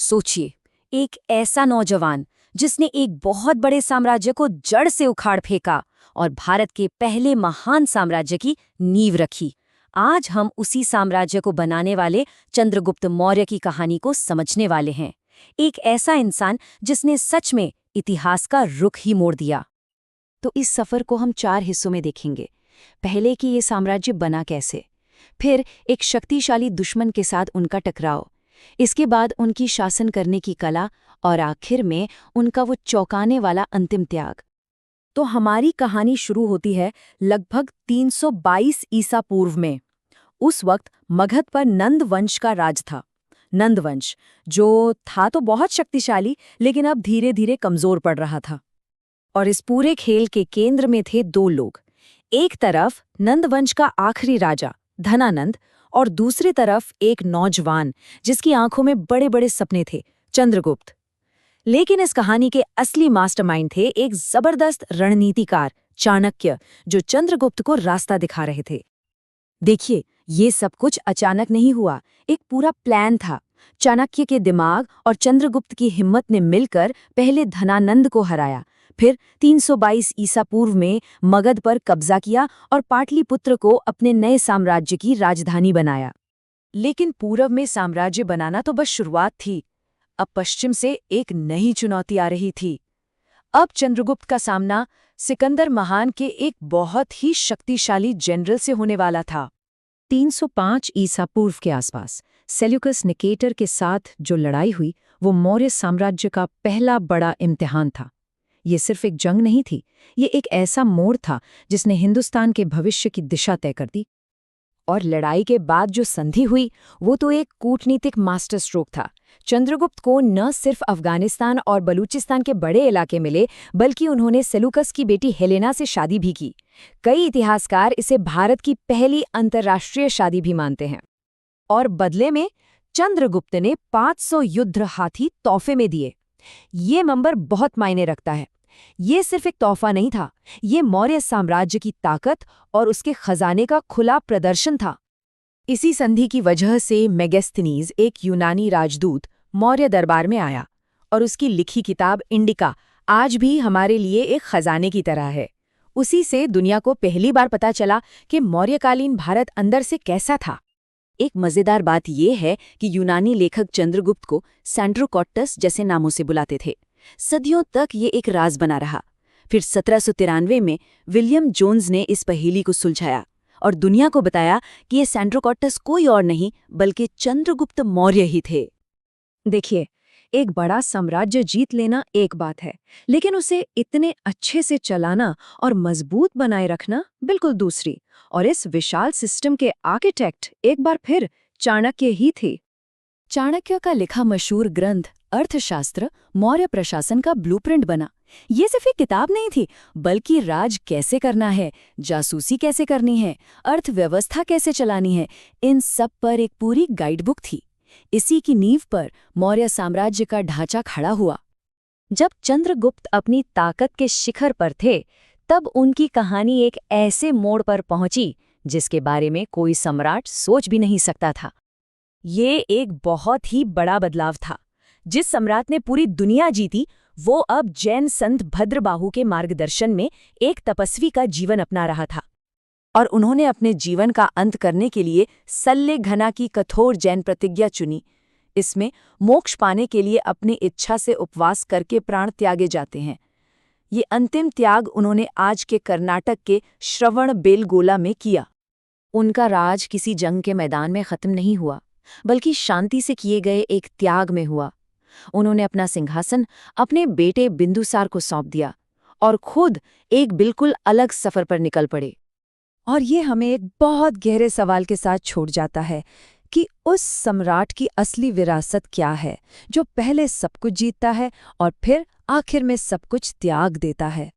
सोचिए, एक ऐसा नौजवान जिसने एक बहुत बड़े साम्राज्य को जड़ से उखाड़ फेंका और भारत के पहले महान साम्राज्य की नींव रखी। आज हम उसी साम्राज्य को बनाने वाले चंद्रगुप्त मौर्य की कहानी को समझने वाले हैं। एक ऐसा इंसान जिसने सच में इतिहास का रुख ही मोड़ दिया। तो इस सफर को हम 4 हिस्सों में देखेंगे। पहले कि ये साम्राज्य बना कैसे, फिर एक शक्तिशाली दुश्मन के साथ उनका टकराव, इसके बाद उनकी शासन करने की कला और आखिर में उनका वो चौंकाने वाला अंतिम त्याग। तो हमारी कहानी शुरू होती है लगभग 322 ईसा पूर्व में। उस वक्त मगध पर नंद वंश का राज था। नंद वंश जो था तो बहुत शक्तिशाली, लेकिन अब धीरे धीरे कमजोर पड़ रहा था। और इस पूरे खेल के केंद्र में थे 2 लोग। एक तरफ नंद वंश का आखिरी राजा धनानंद, और दूसरी तरफ एक नौजवान जिसकी आंखों में बड़े बड़े सपने थे, चंद्रगुप्त। लेकिन इस कहानी के असली मास्टरमाइंड थे एक जबरदस्त रणनीतिकार चाणक्य, जो चंद्रगुप्त को रास्ता दिखा रहे थे। देखिए, ये सब कुछ अचानक नहीं हुआ, एक पूरा प्लान था। चाणक्य के दिमाग और चंद्रगुप्त की हिम्मत ने मिलकर पहले धनानंद को हराया, फिर 322 ईसा पूर्व में मगध पर कब्जा किया और पाटलिपुत्र को अपने नए साम्राज्य की राजधानी बनाया। लेकिन पूर्व में साम्राज्य बनाना तो बस शुरुआत थी। अब पश्चिम से एक नई चुनौती आ रही थी। अब चंद्रगुप्त का सामना सिकंदर महान के एक बहुत ही शक्तिशाली जनरल से होने वाला था। 305 ईसा पूर्व के आसपास सेल्यूकस निकेटर के साथ जो लड़ाई हुई, वो मौर्य साम्राज्य का पहला बड़ा इम्तिहान था। ये सिर्फ एक जंग नहीं थी, ये एक ऐसा मोड़ था जिसने हिंदुस्तान के भविष्य की दिशा तय कर दी। और लड़ाई के बाद जो संधि हुई, वो तो एक कूटनीतिक मास्टर स्ट्रोक था। चंद्रगुप्त को न सिर्फ अफगानिस्तान और बलूचिस्तान के बड़े इलाके मिले, बल्कि उन्होंने सेलूकस की बेटी हेलेना से शादी भी की। कई इतिहासकार इसे भारत की पहली अंतर्राष्ट्रीय शादी भी मानते हैं। और बदले में चंद्रगुप्त ने 500 युद्ध हाथी तोहफे में दिए। ये नंबर बहुत मायने रखता है। ये सिर्फ एक तोहफा नहीं था, ये मौर्य साम्राज्य की ताकत और उसके खजाने का खुला प्रदर्शन था। इसी संधि की वजह से मेगस्थनीज, एक यूनानी राजदूत, मौर्य दरबार में आया, और उसकी लिखी किताब इंडिका आज भी हमारे लिए एक खजाने की तरह है। उसी से दुनिया को पहली बार पता चला कि मौर्यकालीन भारत अंदर से कैसा था। एक मजेदार बात यह है कि यूनानी लेखक चंद्रगुप्त को सैंड्रोकॉट्टस जैसे नामों से बुलाते थे। सदियों तक ये एक राज बना रहा। फिर 1793 में विलियम जोन्स ने इस पहेली को सुलझाया और दुनिया को बताया कि ये सैंड्रोकॉट्टस कोई और नहीं बल्कि चंद्रगुप्त मौर्य ही थे। देखिए, एक बड़ा साम्राज्य जीत लेना एक बात है, लेकिन उसे इतने अच्छे से चलाना और मजबूत बनाए रखना बिल्कुल दूसरी। और इस विशाल सिस्टम के आर्किटेक्ट एक बार फिर चाणक्य ही थे। चाणक्य का लिखा मशहूर ग्रंथ अर्थशास्त्र मौर्य प्रशासन का ब्लूप्रिंट बना। ये सिर्फ एक किताब नहीं थी, बल्कि राज कैसे करना है, जासूसी कैसे करनी है, अर्थव्यवस्था कैसे चलानी है, इन सब पर एक पूरी गाइडबुक थी। इसी की नींव पर मौर्य साम्राज्य का ढांचा खड़ा हुआ। जब चंद्रगुप्त अपनी ताकत के शिखर पर थे, तब उनकी कहानी एक ऐसे मोड़ पर पहुंची जिसके बारे में कोई सम्राट सोच भी नहीं सकता था। ये एक बहुत ही बड़ा बदलाव था। जिस सम्राट ने पूरी दुनिया जीती, वो अब जैन संत भद्रबाहु के मार्गदर्शन में एक तपस्वी का जीवन अपना रहा था। और उन्होंने अपने जीवन का अंत करने के लिए सल्लेघना की कठोर जैन प्रतिज्ञा चुनी। इसमें मोक्ष पाने के लिए अपनी इच्छा से उपवास करके प्राण त्यागे जाते हैं। ये अंतिम त्याग उन्होंने आज के कर्नाटक के श्रवणबेलगोला में किया। उनका राज किसी जंग के मैदान में खत्म नहीं हुआ, बल्कि शांति से किए गए एक त्याग में हुआ। उन्होंने अपना सिंहासन अपने बेटे बिंदुसार को सौंप दिया और खुद एक बिल्कुल अलग सफर पर निकल पड़े। और ये हमें एक बहुत गहरे सवाल के साथ छोड़ जाता है कि उस सम्राट की असली विरासत क्या है, जो पहले सब कुछ जीतता है और फिर आखिर में सब कुछ त्याग देता है।